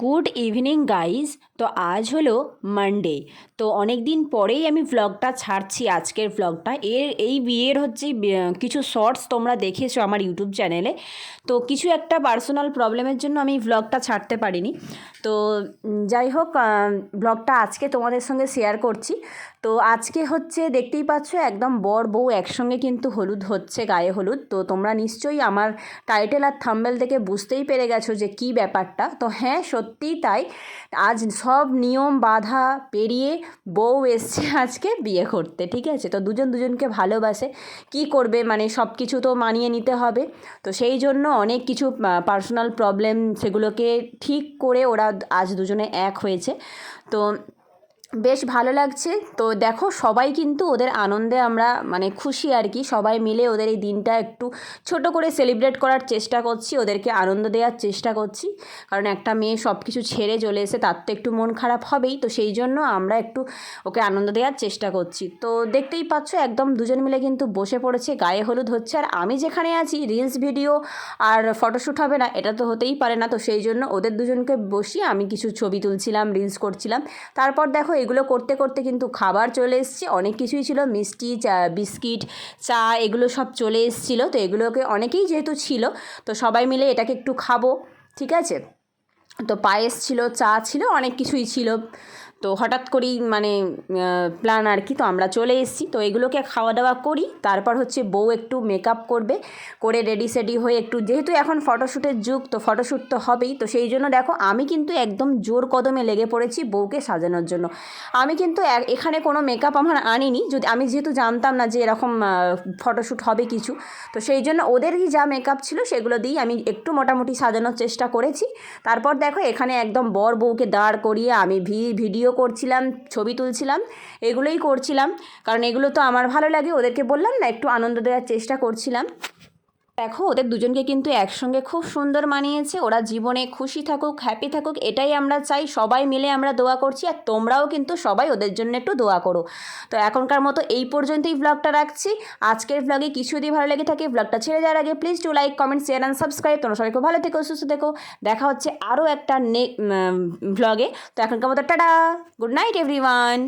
Good evening guys. তো আজ হলো মানডে। তো অনেক দিন পরেই আমি ভ্লগটা ছাড়ছি, আজকের ভ্লগটা। এই বিয়ের হচ্ছে কিছু শর্টস তোমরা দেখেছো আমার ইউটিউব চ্যানেলে। তো কিছু একটা পার্সোনাল প্রবলেমের জন্য আমি ভ্লগটা ছাড়তে পারিনি। তো যাই হোক, ভ্লগটা আজকে তোমাদের সঙ্গে শেয়ার করছি। তো আজকে হচ্ছে দেখতেই পাচ্ছ একদম বর বউ একসঙ্গে কিন্তু হলুদ হচ্ছে, গায়ে হলুদ। তো তোমরা নিশ্চয়ই আমার টাইটেল আর থাম্বনেল থেকে বুঝতেই পেরে গেছো যে কী ব্যাপারটা। তো হ্যাঁ, সত্যিই তাই। আজ সব নিয়ম বাধা পেরিয়ে বউ এসছে আজকে বিয়ে করতে, ঠিক আছে? তো দুজন দুজনকে ভালোবাসে, কি করবে, মানে সব কিছু তো মানিয়ে নিতে হবে। তো সেই জন্য অনেক কিছু পার্সোনাল প্রবলেম, সেগুলোকে ঠিক করে ওরা আজ দুজনে এক হয়েছে। তো বেশ ভালো লাগছে। তো দেখো, সবাই কিন্তু ওদের আনন্দে আমরা মানে খুশি আর কি। সবাই মিলে ওদের এই দিনটা একটু ছোট করে সেলিব্রেট করার চেষ্টা করছি, ওদেরকে আনন্দ দেওয়ার চেষ্টা করছি। কারণ একটা মেয়ে সব কিছু ছেড়ে চলে এসে তার তো একটু মন খারাপ হবেই। তো সেই জন্য আমরা একটু ওকে আনন্দ দেওয়ার চেষ্টা করছি। তো দেখতেই পাচ্ছ একদম দুজন মিলে কিন্তু বসে পড়েছে, গায়ে হলুদ হচ্ছে। আর আমি যেখানে আছি, রিলস ভিডিও আর ফটোশ্যুট হবে না, এটা তো হতেই পারে না। তো সেই জন্য ওদের দুজনকে বসিয়ে আমি কিছু ছবি তুলছিলাম, রিলস করছিলাম। তারপর দেখো, এগুলো করতে করতে কিন্তু খাবার চলে এসছে, অনেক কিছুই ছিল, মিষ্টি, চা, বিস্কিট, চা, এগুলো সব চলে এসেছিলো। তো এগুলোকে অনেকেই যেহেতু ছিল, তো সবাই মিলে এটাকে একটু খাবো, ঠিক আছে? তো পায়েস ছিল, চা ছিল, অনেক কিছুই ছিল। তো হঠাৎ করেই মানে প্ল্যান আর কি। তো আমরা চলে এসেছি, তো এগুলোকে খাওয়া দাওয়া করি। তারপর হচ্ছে বউ একটু মেকআপ করবে, করে রেডি সেডি হয়ে একটু, যেহেতু এখন ফটোশ্যুটের যুগ, তো ফটোশ্যুট তো হবেই। তো সেই জন্য দেখো, আমি কিন্তু একদম জোর কদমে লেগে পড়েছি বউকে সাজানোর জন্য। আমি কিন্তু এখানে কোনো মেকআপ আমার আনিনি, যদি আমি যেহেতু জানতাম না যে এরকম ফটোশ্যুট হবে কিছু। তো সেই জন্য ওদেরই যা মেকআপ ছিল সেগুলো দিয়েই আমি একটু মোটামুটি সাজানোর চেষ্টা করেছি। তারপর দেখো, এখানে একদম বর বউকে দাঁড় করিয়ে আমি ভিডিও করছিলাম, ছবি তুলছিলাম, এগুলোই করছিলাম। কারণ এগুলো তো আমার ভালো লাগে, ওদেরকে বললাম না, একটু আনন্দ দেওয়ার চেষ্টা করছিলাম। দেখো, ওদের দুজনকে কিন্তু একসঙ্গে খুব সুন্দর মানিয়েছে। ওরা জীবনে খুশি থাকুক, হ্যাপি থাকুক, এটাই আমরা চাই। সবাই মিলে আমরা দোয়া করছি, আর তোমরাও কিন্তু সবাই ওদের জন্য একটু দোয়া করো। তো এখনকার মতো এই পর্যন্তই ভ্লগটা রাখছি। আজকের ভ্লগে কিছু যদি ভালো লেগে থাকে, ভ্লগটা ছেড়ে যাওয়ার আগে please to like, comment, share and subscribe. তোমরা সবাই খুব ভালো থেকো, সুস্থ থেকো। দেখা হচ্ছে আরও একটা ভ্লগে। তো এখনকার মতো টাটা, গুড নাইট এভরিওয়ান।